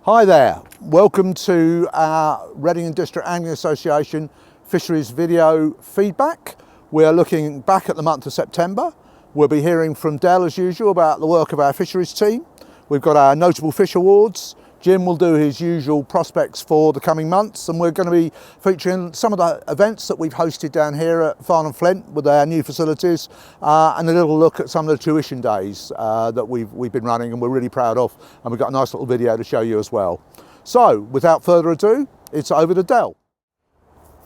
Hi there, welcome to our Reading and District Angling Association Fisheries video feedback. We're looking back at the month of September. We'll be hearing from Del as usual about the work of our Fisheries team. We've got our Notable Fish Awards. Jim will do his usual prospects for the coming months, and we're going to be featuring some of the events that we've hosted down here at Farnham Flint with our new facilities, and a little look at some of the tuition days that we've been running and we're really proud of, and we've got a nice little video to show you as well. So without further ado, it's over to Del.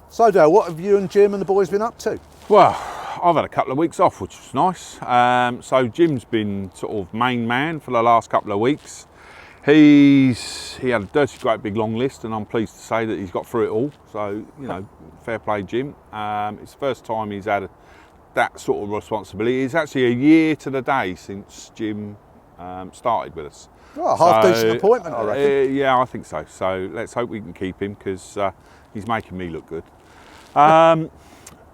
So Del, what have you and Jim and the boys been up to? Well, I've had a couple of weeks off, which was nice. So Jim's been sort of main man for the last couple of weeks. He had a dirty great big long list, and I'm pleased to say that he's got through it all. So, you know, fair play, Jim. It's the first time he's had that sort of responsibility. It's actually a year to the day since Jim started with us. Well, half-decent appointment, I reckon. Yeah, I think so. So let's hope we can keep him, because he's making me look good.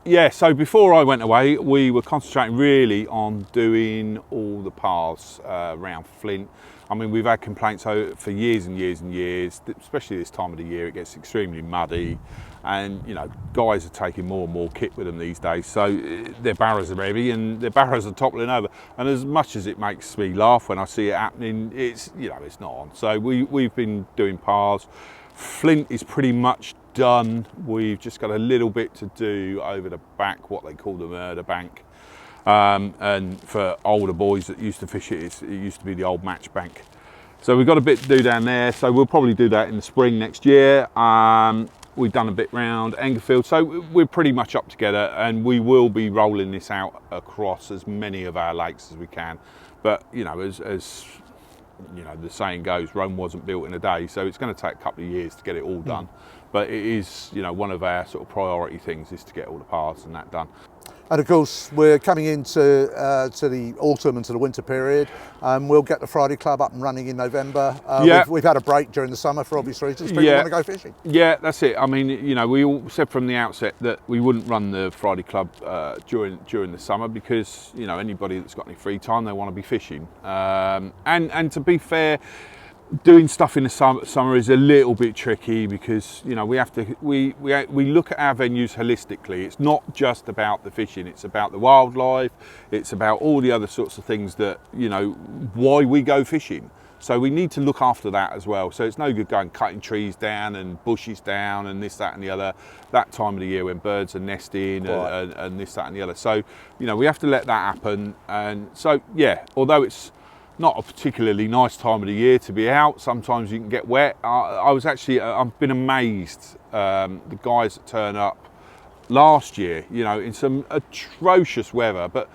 Yeah, so before I went away, we were concentrating really on doing all the paths around Flint. I mean, we've had complaints for years and years and years, especially this time of the year. It gets extremely muddy, and you know, guys are taking more and more kit with them these days, so their barrows are heavy and their barrows are toppling over. And as much as it makes me laugh when I see it happening, it's, you know, it's not on. So we've been doing paths. Flint is pretty much done. We've just got a little bit to do over the back, what they call the murder bank. And for older boys that used to fish it, it used to be the old match bank. So we've got a bit to do down there, so we'll probably do that in the spring next year. We've done a bit round Englefield, so we're pretty much up together, and we will be rolling this out across as many of our lakes as we can. But you know, as you know, the saying goes, Rome wasn't built in a day, so it's going to take a couple of years to get it all done. But it is, you know, one of our sort of priority things is to get all the paths and that done. And of course, we're coming into to the autumn and to the winter period. We'll get the Friday Club up and running in November. Yeah. We've had a break during the summer for obvious reasons. People want to go fishing. Yeah, that's it. I mean, you know, we all said from the outset that we wouldn't run the Friday Club during the summer, because, you know, anybody that's got any free time, they want to be fishing. And to be fair, doing stuff in the summer is a little bit tricky, because you know, we look at our venues holistically. It's not just about the fishing, it's about the wildlife, it's about all the other sorts of things that, you know, why we go fishing. So we need to look after that as well. So it's no good going cutting trees down and bushes down and this, that and the other, that time of the year when birds are nesting. Right. and this, that and the other. So, you know, we have to let that happen. And so, yeah, although it's not a particularly nice time of the year to be out, sometimes you can get wet. I've been amazed, the guys that turn up last year, you know, in some atrocious weather, but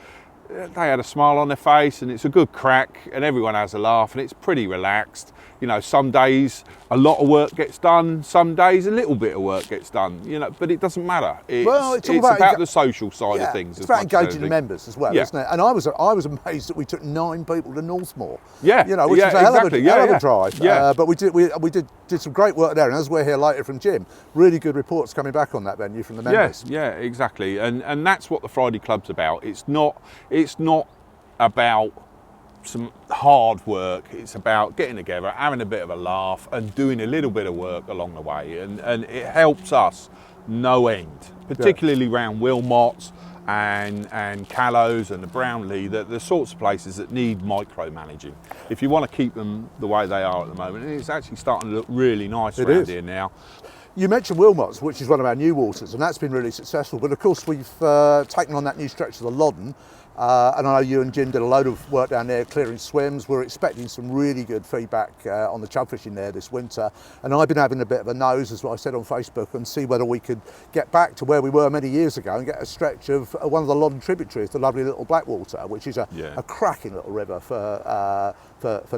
they had a smile on their face, and it's a good crack, and everyone has a laugh, and it's pretty relaxed. You know, some days a lot of work gets done, some days a little bit of work gets done, you know, but it doesn't matter. It's about the social side of things. It's about engaging the members as well, isn't it? And I was amazed that we took 9 people to Northmoor. Yeah, you know, which is a hell of a drive. Yeah. But we did some great work there, and as we'll hear later from Jim, really good reports coming back on that venue from the members. Yeah, exactly. And that's what the Friday Club's about. It's not about some hard work. It's about getting together, having a bit of a laugh, and doing a little bit of work along the way, and it helps us no end, particularly around Wilmots and Callows and the Brownlee, the sorts of places that need micromanaging if you want to keep them the way they are at the moment. And it's actually starting to look really nice around here now. You mentioned Wilmots, which is one of our new waters, and that's been really successful. But of course, we've taken on that new stretch of the Loddon, and I know you and Jim did a load of work down there clearing swims. We're expecting some really good feedback on the chub fishing there this winter. And I've been having a bit of a nose, as I said on Facebook, and see whether we could get back to where we were many years ago and get a stretch of one of the Loddon tributaries, the lovely little Blackwater, which is a cracking little river for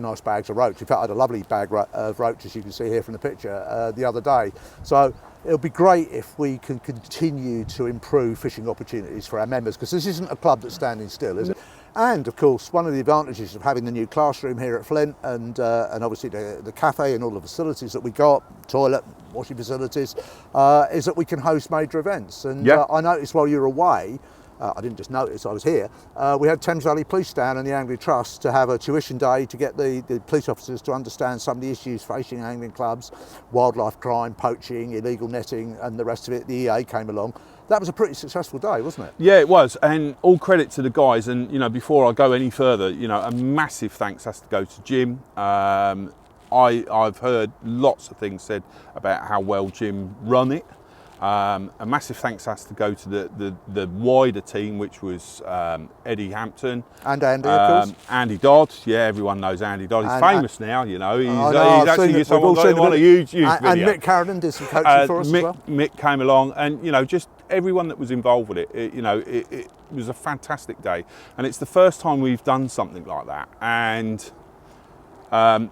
nice bags of roach. In fact, I had a lovely bag of roach, as you can see here from the picture, the other day. So it'll be great if we can continue to improve fishing opportunities for our members, because this isn't a club that's standing still, is it? And of course, one of the advantages of having the new classroom here at Flint, and obviously the cafe and all the facilities that we got, toilet, washing facilities, is that we can host major events. And I noticed while you were away, I didn't just notice, I was here, we had Thames Valley Police down and the Angling Trust to have a tuition day to get the police officers to understand some of the issues facing angling clubs, wildlife crime, poaching, illegal netting and the rest of it. The EA came along. That was a pretty successful day, wasn't it? Yeah, it was, and all credit to the guys. And before I go any further, a massive thanks has to go to Jim. I've heard lots of things said about how well Jim run it. A massive thanks has to go to the wider team, which was Eddie Hampton and Andy, of course. Andy Dodd. Yeah, everyone knows Andy Dodd. He's famous now. He's actually someone on a huge video. And Mick Carradine did some coaching for us as well. Mick came along, and just everyone that was involved with it. It was a fantastic day, and it's the first time we've done something like that, and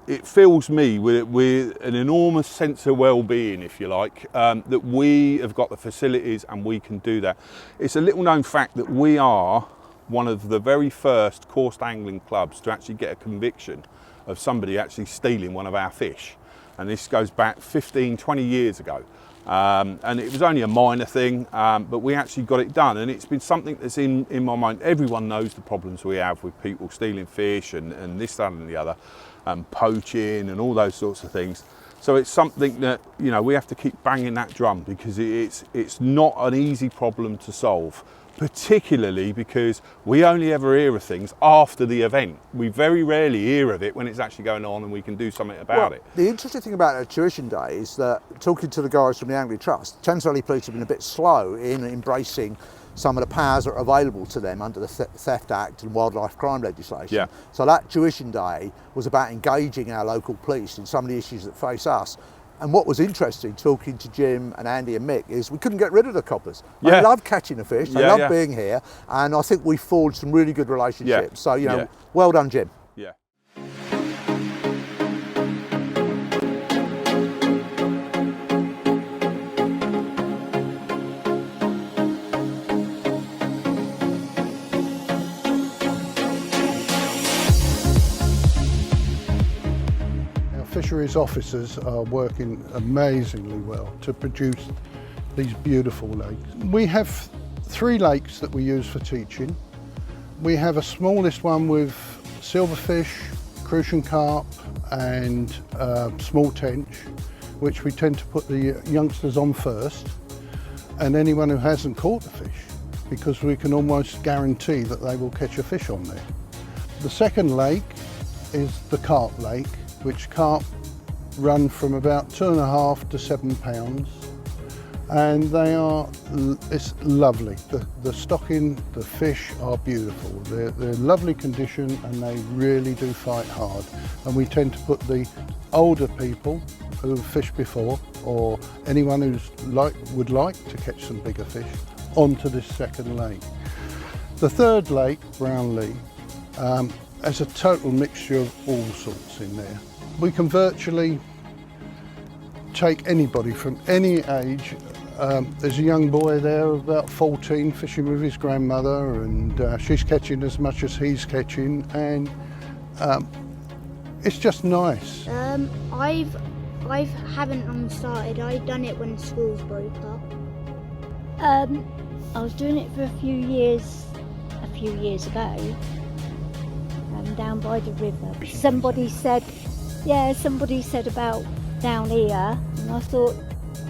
it fills me with an enormous sense of well-being, if you like, that we have got the facilities and we can do that. It's a little known fact that we are one of the very first coursed angling clubs to actually get a conviction of somebody actually stealing one of our fish. And this goes back 15, 20 years ago. And it was only a minor thing, but we actually got it done, and it's been something that's in my mind. Everyone knows the problems we have with people stealing fish and this, that and the other, poaching and all those sorts of things. So it's something that we have to keep banging that drum, because it's not an easy problem to solve, particularly because we only ever hear of things after the event. We very rarely hear of it when it's actually going on and we can do something about it. The interesting thing about a tuition day is that, talking to the guys from the Angling Trust, Thames Valley Police have been a bit slow in embracing some of the powers that are available to them under the Theft Act and wildlife crime legislation. Yeah. So that tuition day was about engaging our local police in some of the issues that face us. And what was interesting, talking to Jim and Andy and Mick, is we couldn't get rid of the coppers. They love catching the fish, they love being here, and I think we forged some really good relationships. So, well done, Jim. Yeah. Fisheries officers are working amazingly well to produce these beautiful lakes. We have 3 lakes that we use for teaching. We have a smallest one with silverfish, crucian carp and small tench, which we tend to put the youngsters on first, and anyone who hasn't caught the fish, because we can almost guarantee that they will catch a fish on there. The second lake is the carp lake, which carp run from about 2.5 to 7 pounds, and it's lovely. The stocking, the fish are beautiful. They're lovely condition, and they really do fight hard. And we tend to put the older people who've fished before, or anyone would like to catch some bigger fish, onto this second lake. The third lake, Brownlee, has a total mixture of all sorts in there. We can virtually take anybody from any age. There's a young boy there of about 14 fishing with his grandmother, and she's catching as much as he's catching, and it's just nice. I haven't long started. I've done it when schools broke up. I was doing it for a few years ago, down by the river. Somebody said about down here, and I thought,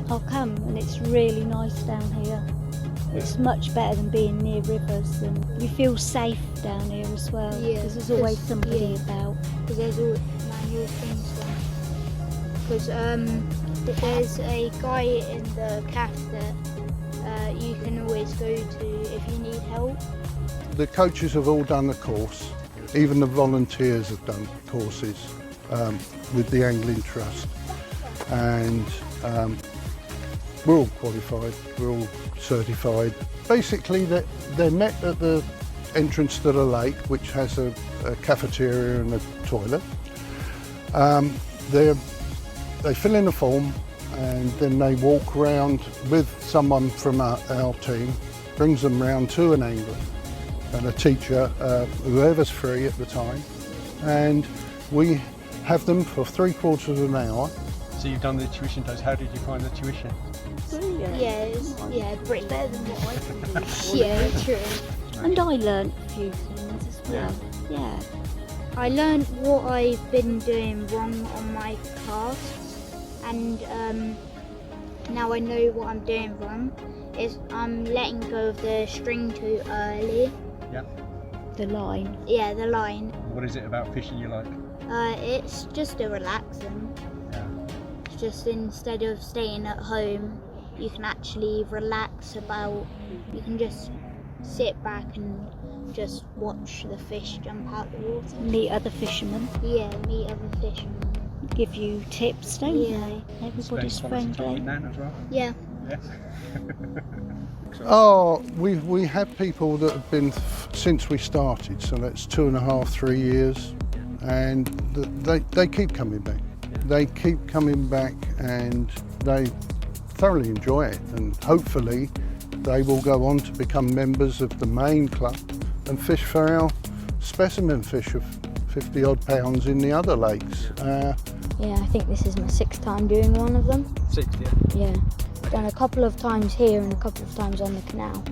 I'll come, and it's really nice down here. It's much better than being near rivers, and you feel safe down here as well, because there's always somebody about. Because there's all manual things there. Because there's a guy in the cafe that you can always go to if you need help. The coaches have all done the course. Even the volunteers have done courses with the Angling Trust, and we're all qualified, we're all certified. Basically, they're met at the entrance to the lake, which has a cafeteria and a toilet. They fill in a form, and then they walk around with someone from our team, brings them round to an angler and a teacher, whoever's free at the time, and we have them for 3/4 of an hour So you've done the tuition days. How did you find the tuition? Brilliant. Yeah, brilliant. Better than what I can do. Yeah, true. And I learnt a few things as well. Yeah. I learned what I've been doing wrong on my casts, and now I know what I'm doing wrong. Is I'm letting go of the string too early. Yeah. The line. Yeah, the line. What is it about fishing you like? It's just a relaxing. Yeah. It's just instead of staying at home, you can actually relax about. You can just sit back and just watch the fish jump out the water. Meet other fishermen. Yeah, meet other fishermen. Give you tips, don't Yeah. they? Everybody's Spend quality time friendly. with Nan as well? Yeah. Yeah. Oh, we have people that have been since we started, so that's 2.5, 3 years, and they keep coming back. They keep coming back, and they thoroughly enjoy it, and hopefully they will go on to become members of the main club and fish for our specimen fish of 50 odd pounds in the other lakes. Yeah, I think this is my 6th time doing one of them. 6, yeah. Yeah, I've done a couple of times here and a couple of times on the canal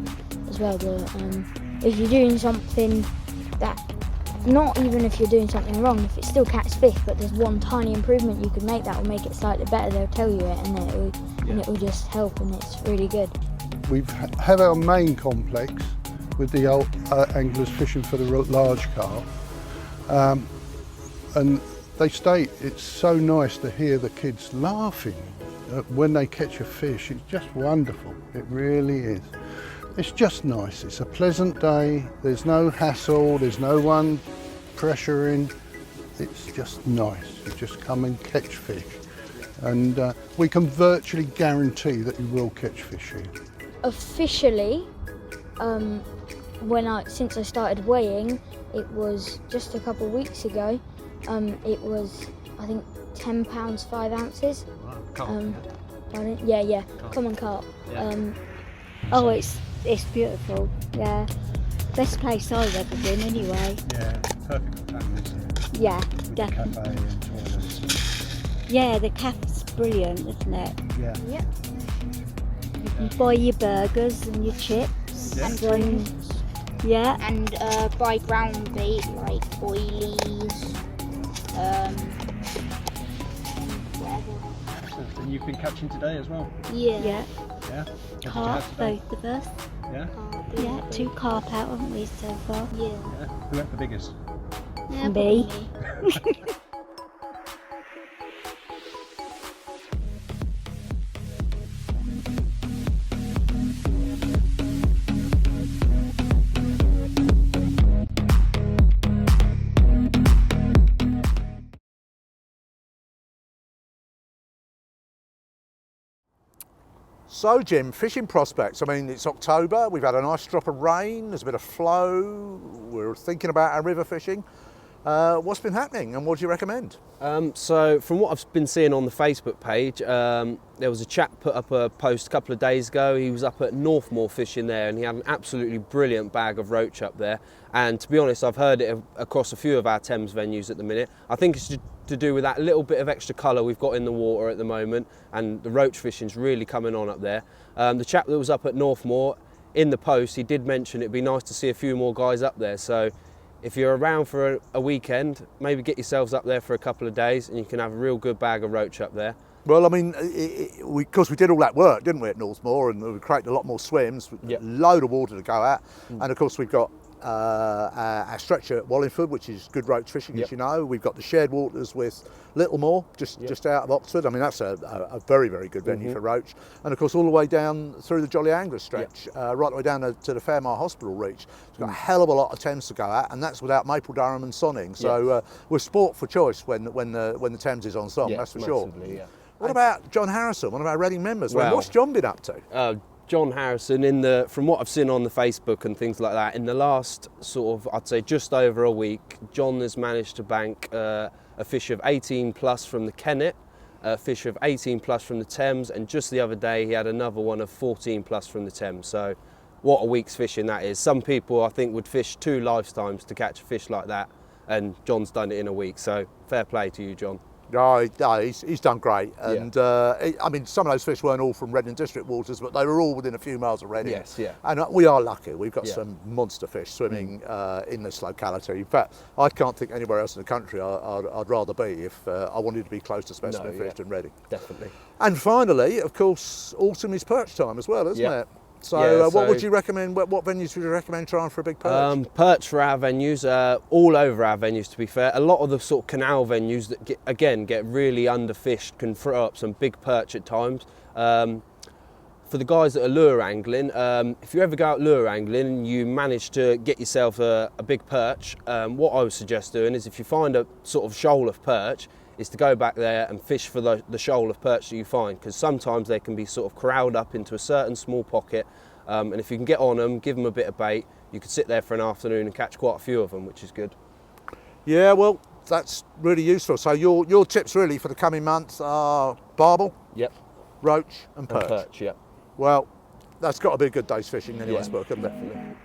as well. If you're doing something that, not even if you're doing something wrong, if it still catches fish, but there's one tiny improvement you could make that will make it slightly better, they'll tell you it, and it will just help, and it's really good. We have our main complex with the old anglers fishing for the large carp, and they state it's so nice to hear the kids laughing when they catch a fish. It's just wonderful, it really is. It's just nice, it's a pleasant day, there's no hassle, there's no one pressuring, it's just nice. You just come and catch fish, and we can virtually guarantee that you will catch fish here. Officially, since I started weighing, it was just a couple of weeks ago. It was, I think, £10 5 ounces. Carp. Yeah, common carp. Yeah. Oh, it's beautiful. Yeah. Best place I've ever been anyway. Yeah, perfect for families. Yeah, With the definitely. cafe and toilets. Yeah, the cafe's brilliant, isn't it? Yeah. Yeah. You can buy your burgers and your chips. Yeah. And And drinks. yeah. And buy ground bait like oilies, whatever. Excellent. And you've been catching today as well? Yeah. Yeah. Yeah. What did you Carp, have today? both of us. Yeah. Yeah, 2 carp out, haven't we, so far? Yeah. Yeah. Who had the biggest? Yeah, Me. probably me. So Jim, fishing prospects, I mean it's October, we've had a nice drop of rain, there's a bit of flow, we're thinking about our river fishing. What's been happening and what do you recommend? So from what I've been seeing on the Facebook page, there was a chap put up a post a couple of days ago. He was up at Northmoor fishing there and he had an absolutely brilliant bag of roach up there. And to be honest, I've heard it across a few of our Thames venues at the minute. I think it's to do with that little bit of extra colour we've got in the water at the moment, and the roach fishing's really coming on up there. The chap that was up at Northmoor, in the post, he did mention it'd be nice to see a few more guys up there. So if you're around for a weekend, maybe get yourselves up there for a couple of days and you can have a real good bag of roach up there. Well, I mean, because we did all that work, didn't we, at Northmoor, and we created a lot more swims, Yep. load of water to go at, and of course we've got our stretcher at Wallingford, which is good roach fishing, Yep. as you know. We've got the shared waters with Littlemore, just out of Oxford. I mean, that's a very, very good venue for roach. And of course, all the way down through the Jolly Angler stretch, right the way down to the Fairmar Hospital reach. It's got a hell of a lot of Thames to go at, and that's without Maple Durham and Sonning. So we're sport for choice when the Thames is on song, Yeah, that's for sure. massively, yeah. What about John Harrison, one of our Reading members? Well- What's John been up to? John Harrison, from what I've seen on the Facebook and things like that, in the last sort of, I'd say just over a week, John has managed to bank a fish of 18 plus from the Kennet, a fish of 18 plus from the Thames, and just the other day he had another one of 14 plus from the Thames. So what a week's fishing that is. Some people I think would fish 2 lifetimes to catch a fish like that, and John's done it in a week, so fair play to you, John. No, he's done great, and I mean, some of those fish weren't all from Reading District waters, but they were all within a few miles of Reading. Yes, yeah. And we are lucky. We've got Yeah. some monster fish swimming in this locality. In fact, I can't think anywhere else in the country I'd rather be if I wanted to be close to specimen fish than Reading. Definitely. And finally, of course, autumn is perch time as well, isn't Yeah. it? So, Yeah, what would so- you recommend? What venues would you recommend trying for a big perch? Perch for our venues, all over our venues to be fair. A lot of the sort of canal venues that get really underfished can throw up some big perch at times. For the guys that are lure angling, if you ever go out lure angling and you manage to get yourself a big perch, what I would suggest doing is if you find a sort of shoal of perch, is to go back there and fish for the shoal of perch that you find, because sometimes they can be sort of corralled up into a certain small pocket, and if you can get on them, give them a bit of bait, you could sit there for an afternoon and catch quite a few of them, which is good. Yeah, well, that's really useful. So your tips really for the coming months are barbel, Yep. roach and And perch. perch, yep. Well, that's got to be a good day's fishing in anyone's book, hasn't it?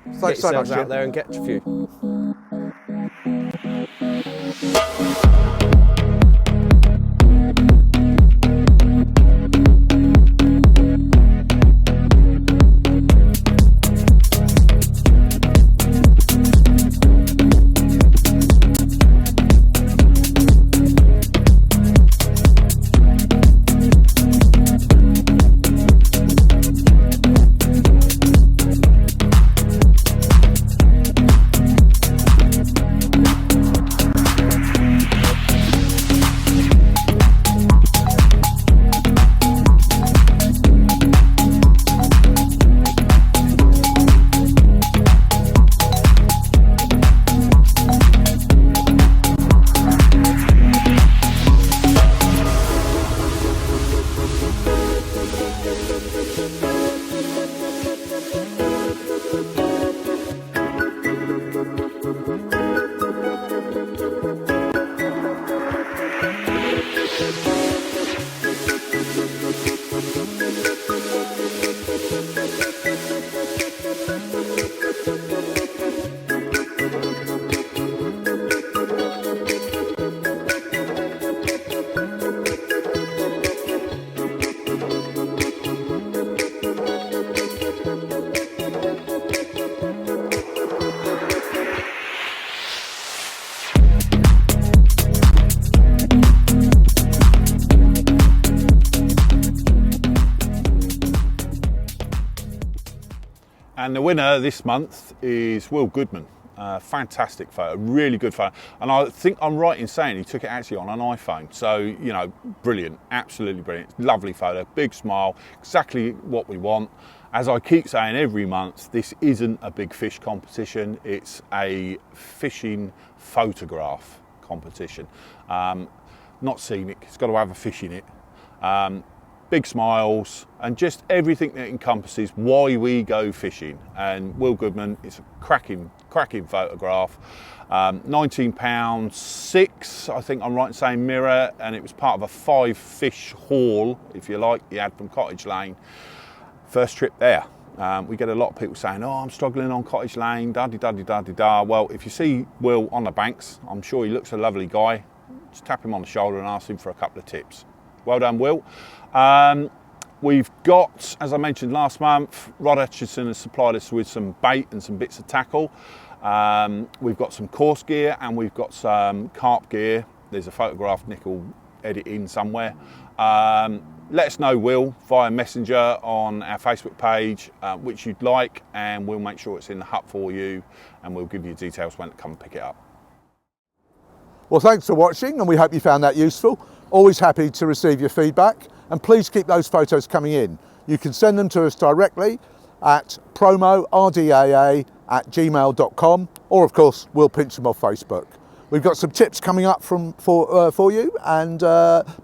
Get Thanks so much, yourselves out Jim. there and catch a few. And the winner this month is Will Goodman. Fantastic photo, really good photo. And I think I'm right in saying he took it actually on an iPhone. So, you know, brilliant, absolutely brilliant. Lovely photo, big smile, exactly what we want. As I keep saying every month, this isn't a big fish competition, it's a fishing photograph competition. Not scenic, it's got to have a fish in it. Big smiles and just everything that encompasses why we go fishing. And Will Goodman, it's a cracking photograph. £19, 6, I think I'm right in saying, mirror, and it was part of a 5-fish haul, if you like, he had from Cottage Lane. First trip there. We get a lot of people saying, oh, I'm struggling on Cottage Lane, da-di-da-di-da-di-da. Well, if you see Will on the banks, I'm sure he looks a lovely guy. Just tap him on the shoulder and ask him for a couple of tips. Well done, Will. We've got, as I mentioned last month, Rod Hutchinson has supplied us with some bait and some bits of tackle. We've got some coarse gear and we've got some carp gear. There's a photograph Nick will edit in somewhere. Let us know, Will, via Messenger on our Facebook page, which you'd like, and we'll make sure it's in the hut for you, and we'll give you details when to come and pick it up. Well, thanks for watching, and we hope you found that useful. Always happy to receive your feedback, and please keep those photos coming in. You can send them to us directly at promo@rdaa@gmail.com, or of course we'll pinch them off Facebook. We've got some tips coming up for you, and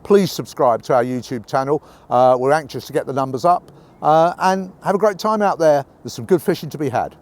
please subscribe to our YouTube channel. We're anxious to get the numbers up, and have a great time out there. There's some good fishing to be had.